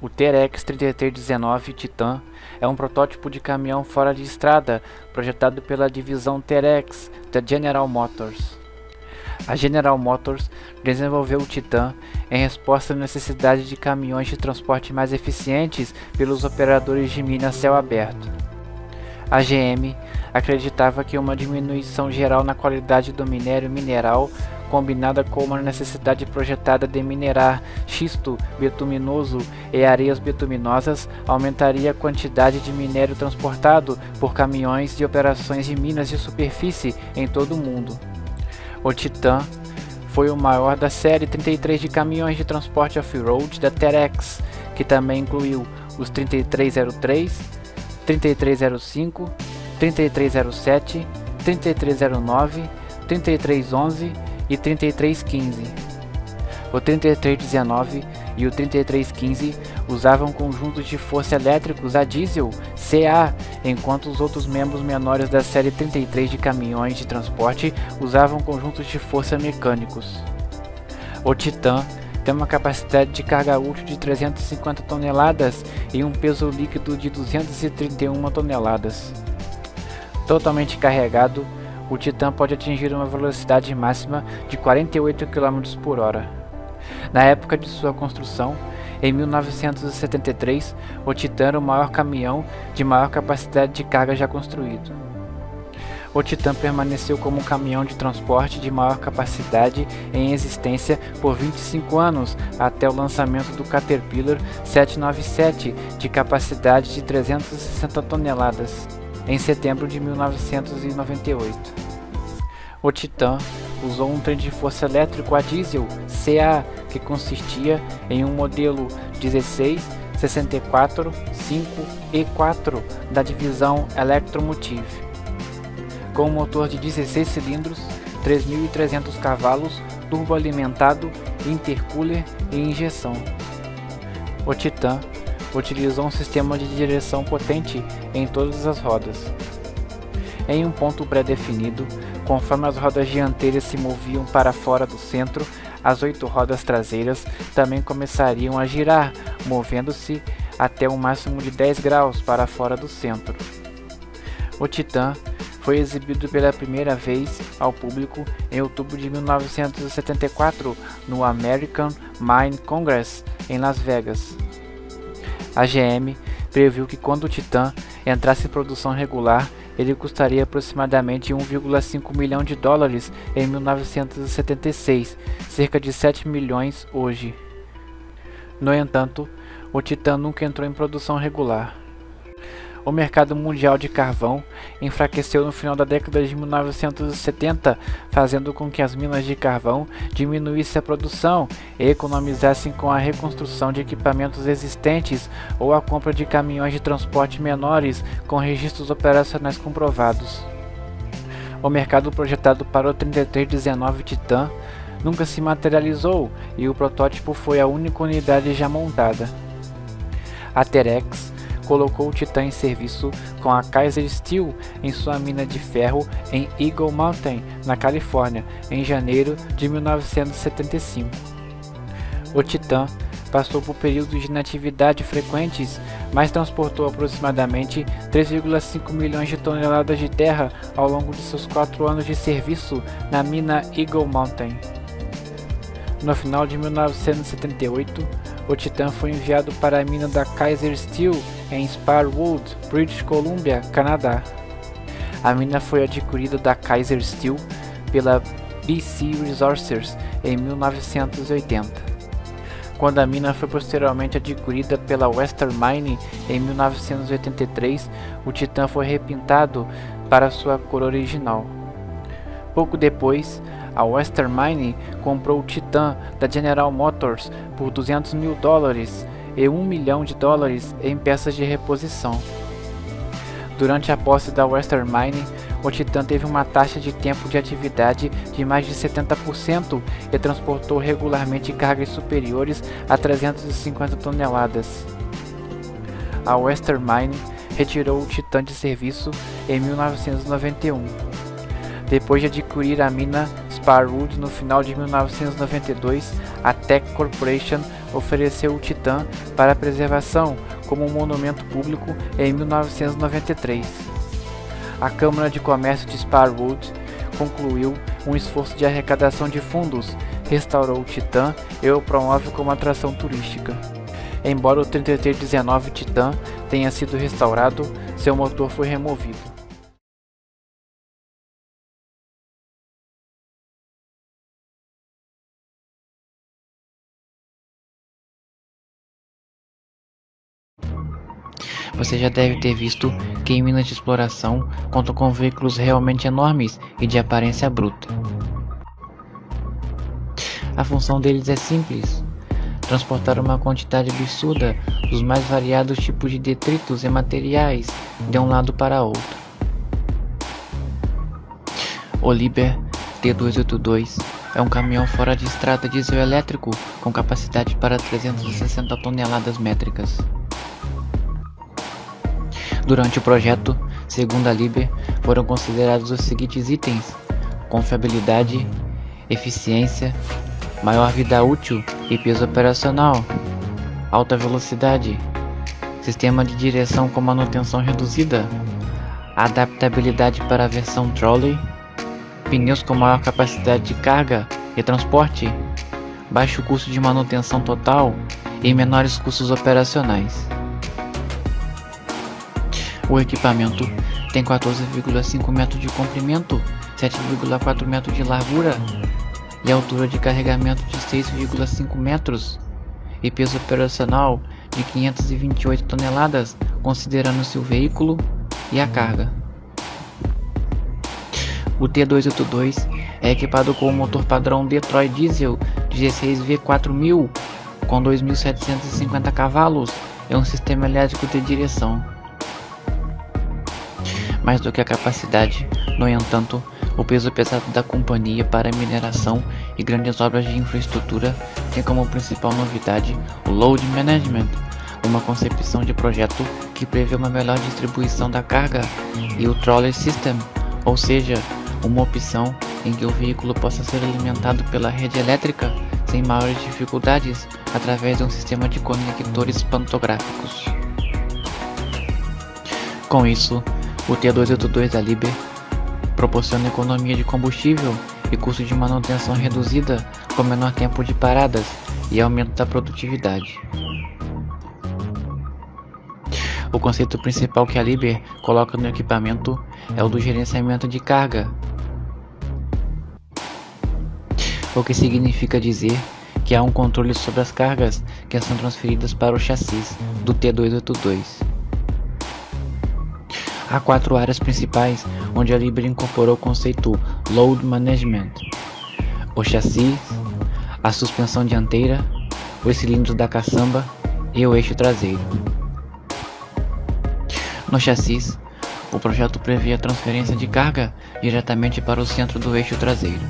O T-Rex 3319 Titan é um protótipo de caminhão fora de estrada projetado pela divisão T-Rex da General Motors. A General Motors desenvolveu o Titan em resposta à necessidade de caminhões de transporte mais eficientes pelos operadores de mina a céu aberto. A GM acreditava que uma diminuição geral na qualidade do minério mineral, combinada com uma necessidade projetada de minerar xisto bituminoso e areias bituminosas, aumentaria a quantidade de minério transportado por caminhões de operações de minas de superfície em todo o mundo. O Titan foi o maior da série 33 de caminhões de transporte off-road da T-Rex, que também incluiu os 3303, 3305, 3307, 3309, 3311 e 3315. O 3319 e o 3315 usavam conjuntos de força elétricos a diesel CA, enquanto os outros membros menores da série 33 de caminhões de transporte usavam conjuntos de força mecânicos. O Titan tem uma capacidade de carga útil de 350 toneladas e um peso líquido de 231 toneladas. Totalmente carregado, o Titan pode atingir uma velocidade máxima de 48 km por hora. Na época de sua construção, em 1973, o Titan era o maior caminhão de maior capacidade de carga já construído. O Titan permaneceu como um caminhão de transporte de maior capacidade em existência por 25 anos, até o lançamento do Caterpillar 797, de capacidade de 360 toneladas, em setembro de 1998. O Titan usou um trem de força elétrico a diesel CA, que consistia em um modelo 16, 64, 5 e 4 da divisão Electromotive, com um motor de 16 cilindros, 3.300 cavalos, turboalimentado, intercooler e injeção. O Titan utilizou um sistema de direção potente em todas as rodas. Em um ponto pré-definido, conforme as rodas dianteiras se moviam para fora do centro, as 8 rodas traseiras também começariam a girar, movendo-se até um máximo de 10 graus para fora do centro. O Titan foi exibido pela primeira vez ao público em outubro de 1974 no American Mine Congress em Las Vegas. A GM previu que quando o Titan entrasse em produção regular, ele custaria aproximadamente 1,5 milhão de dólares em 1976, cerca de 7 milhões hoje. No entanto, o Titan nunca entrou em produção regular. O mercado mundial de carvão enfraqueceu no final da década de 1970, fazendo com que as minas de carvão diminuíssem a produção e economizassem com a reconstrução de equipamentos existentes ou a compra de caminhões de transporte menores com registros operacionais comprovados. O mercado projetado para o 3319 Titan nunca se materializou e o protótipo foi a única unidade já montada. A T-Rex colocou o Titan em serviço com a Kaiser Steel em sua mina de ferro em Eagle Mountain, na Califórnia, em janeiro de 1975. O Titan passou por períodos de inatividade frequentes, mas transportou aproximadamente 3,5 milhões de toneladas de terra ao longo de seus 4 anos de serviço na mina Eagle Mountain. No final de 1978, o Titan foi enviado para a mina da Kaiser Steel em Sparwood, British Columbia, Canadá. A mina foi adquirida da Kaiser Steel pela BC Resources em 1980. Quando a mina foi posteriormente adquirida pela Western Mining em 1983, o Titan foi repintado para sua cor original. Pouco depois, a Western Mining comprou o Titan da General Motors por 200 mil dólares e 1 milhão de dólares em peças de reposição. Durante a posse da Western Mining, o Titan teve uma taxa de tempo de atividade de mais de 70% e transportou regularmente cargas superiores a 350 toneladas. A Western Mining retirou o Titan de serviço em 1991. Depois de adquirir a mina Sparwood no final de 1992, a Teck Corporation ofereceu o Titan para preservação como um monumento público em 1993. A Câmara de Comércio de Sparwood concluiu um esforço de arrecadação de fundos, restaurou o Titan e o promove como atração turística. Embora o 3319 Titan tenha sido restaurado, seu motor foi removido. Você já deve ter visto que em minas de exploração contam com veículos realmente enormes e de aparência bruta. A função deles é simples: transportar uma quantidade absurda dos mais variados tipos de detritos e materiais de um lado para outro. O Liber T282 é um caminhão fora de estrada diesel elétrico com capacidade para 360 toneladas métricas. Durante o projeto, segundo a Liber, foram considerados os seguintes itens: confiabilidade, eficiência, maior vida útil e peso operacional, alta velocidade, sistema de direção com manutenção reduzida, adaptabilidade para a versão trolley, pneus com maior capacidade de carga e transporte, baixo custo de manutenção total e menores custos operacionais. O equipamento tem 14,5 metros de comprimento, 7,4 metros de largura e altura de carregamento de 6,5 metros e peso operacional de 528 toneladas, considerando-se o veículo e a carga. O T282 é equipado com o motor padrão Detroit Diesel 16V4000 com 2.750 cavalos e um sistema elétrico de direção. Mais do que a capacidade, no entanto, o peso pesado da companhia para mineração e grandes obras de infraestrutura tem como principal novidade o Load Management, uma concepção de projeto que prevê uma melhor distribuição da carga, e o Trolley System, ou seja, uma opção em que o veículo possa ser alimentado pela rede elétrica sem maiores dificuldades através de um sistema de conectores pantográficos. Com isso, o T282 da Liber proporciona economia de combustível e custo de manutenção reduzida com menor tempo de paradas e aumento da produtividade. O conceito principal que a Liber coloca no equipamento é o do gerenciamento de carga, o que significa dizer que há um controle sobre as cargas que são transferidas para o chassi do T282. Há 4 áreas principais onde a Liber incorporou o conceito Load Management: o chassi, a suspensão dianteira, os cilindros da caçamba e o eixo traseiro. No chassi, o projeto prevê a transferência de carga diretamente para o centro do eixo traseiro.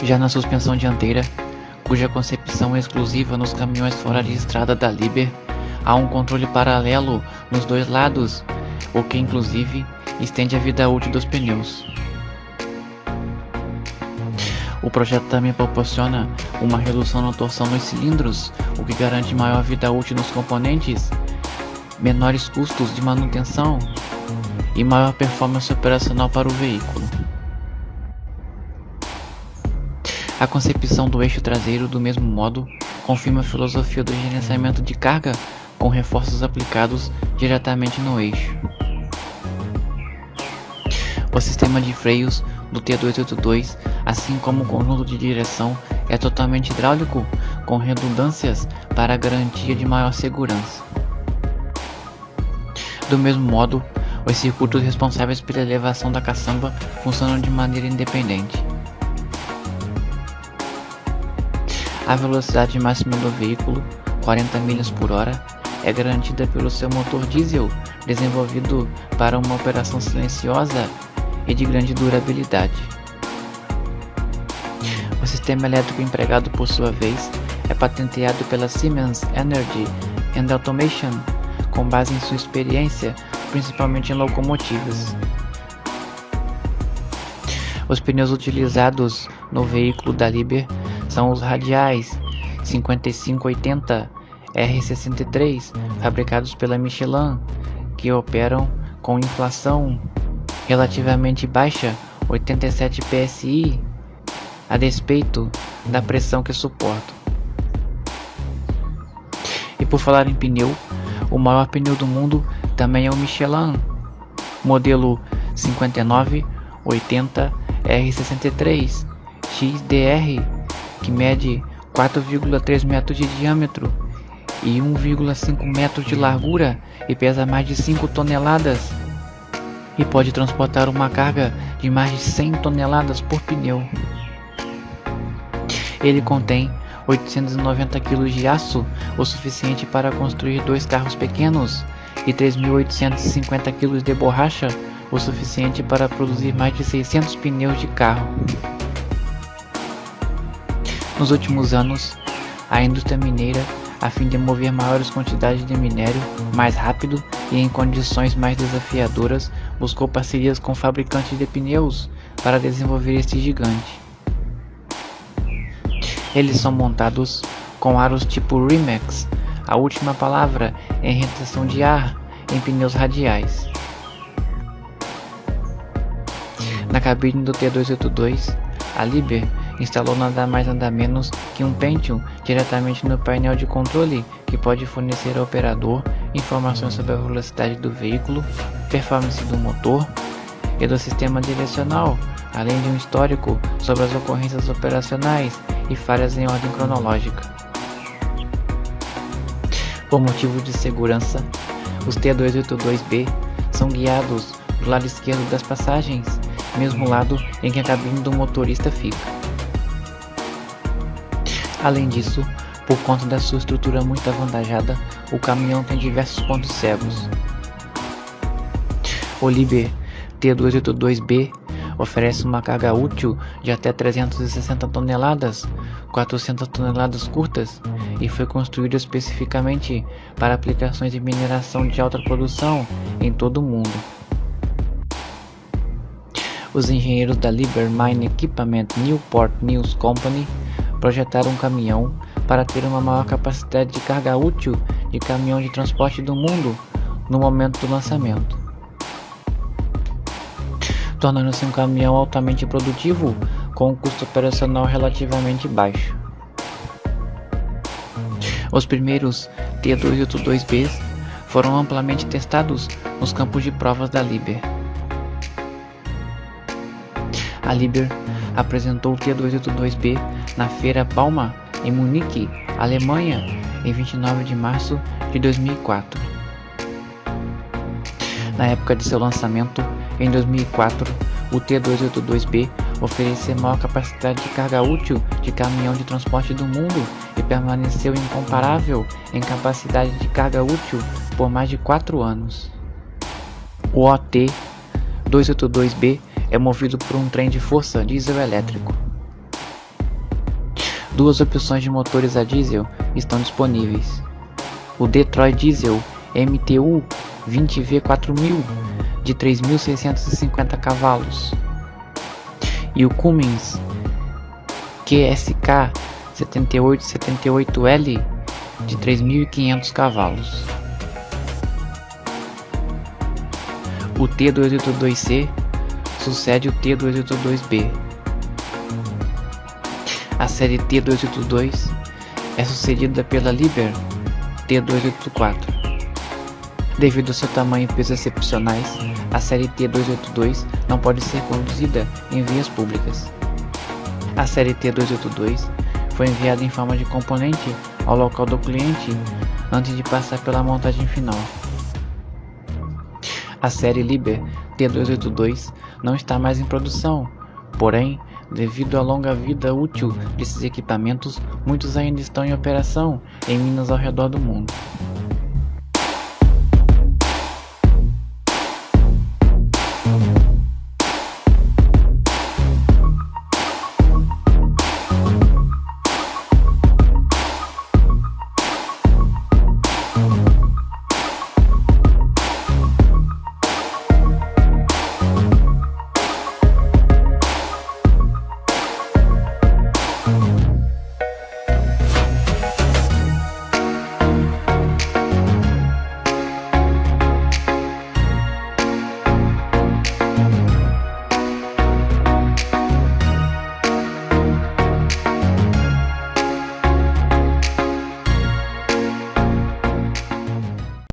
Já na suspensão dianteira, cuja concepção é exclusiva nos caminhões fora de estrada da Liber, há um controle paralelo nos dois lados, o que inclusive estende a vida útil dos pneus. O projeto também proporciona uma redução na torção nos cilindros, o que garante maior vida útil nos componentes, menores custos de manutenção e maior performance operacional para o veículo. A concepção do eixo traseiro, do mesmo modo, confirma a filosofia do gerenciamento de carga com reforços aplicados diretamente no eixo. O sistema de freios do T282, assim como o conjunto de direção, é totalmente hidráulico, com redundâncias para a garantia de maior segurança. Do mesmo modo, os circuitos responsáveis pela elevação da caçamba funcionam de maneira independente. A velocidade máxima do veículo, 40 milhas por hora, é garantida pelo seu motor diesel, desenvolvido para uma operação silenciosa e de grande durabilidade. O sistema elétrico empregado, por sua vez, é patenteado pela Siemens Energy and Automation, com base em sua experiência, principalmente em locomotivas. Os pneus utilizados no veículo da Liber são os radiais 5580 R63, fabricados pela Michelin, que operam com inflação relativamente baixa, 87 PSI, a despeito da pressão que suportam. E por falar em pneu, o maior pneu do mundo também é o Michelin, modelo 5980 R63 XDR, que mede 4,3 metros de diâmetro e 1,5 metros de largura e pesa mais de 5 toneladas e pode transportar uma carga de mais de 100 toneladas por pneu. Ele contém 890 kg de aço, o suficiente para construir 2 carros pequenos, e 3.850 kg de borracha, o suficiente para produzir mais de 600 pneus de carro. Nos últimos anos, a indústria mineira, a fim de mover maiores quantidades de minério mais rápido e em condições mais desafiadoras, buscou parcerias com fabricantes de pneus para desenvolver este gigante. Eles são montados com aros tipo Rimax, a última palavra em retenção de ar em pneus radiais. Na cabine do T282, a Liebherr instalou nada mais nada menos que um Pentium diretamente no painel de controle, que pode fornecer ao operador informações sobre a velocidade do veículo, performance do motor e do sistema direcional, além de um histórico sobre as ocorrências operacionais e falhas em ordem cronológica. Por motivo de segurança, os T282B são guiados do lado esquerdo das passagens, mesmo lado em que a cabine do motorista fica. Além disso, por conta da sua estrutura muito avantajada, o caminhão tem diversos pontos cegos. O Liebherr T282B oferece uma carga útil de até 360 toneladas, 400 toneladas curtas, e foi construído especificamente para aplicações de mineração de alta produção em todo o mundo. Os engenheiros da Liebherr Mine Equipment Newport News Company projetaram um caminhão para ter uma maior capacidade de carga útil de caminhão de transporte do mundo no momento do lançamento, tornando-se um caminhão altamente produtivo com um custo operacional relativamente baixo. Os primeiros T282Bs foram amplamente testados nos campos de provas da Liebherr. A Liebherr apresentou o T282B na Feira Bauma, em Munique, Alemanha, em 29 de março de 2004. Na época de seu lançamento, em 2004, o T282B oferecia a maior capacidade de carga útil de caminhão de transporte do mundo e permaneceu incomparável em capacidade de carga útil por mais de 4 anos. O OT282B é movido por um trem de força diesel elétrico. Duas opções de motores a diesel estão disponíveis: o Detroit Diesel MTU 20V4000 de 3.650 cavalos e o Cummins QSK 7878L de 3.500 cavalos. O T282C sucede o T282B. A série T282 é sucedida pela Liebherr T284. Devido ao seu tamanho e peso excepcionais, a série T282 não pode ser conduzida em vias públicas. A série T282 foi enviada em forma de componente ao local do cliente antes de passar pela montagem final. A série Liebherr T282 não está mais em produção, porém, devido à longa vida útil desses equipamentos, muitos ainda estão em operação em minas ao redor do mundo.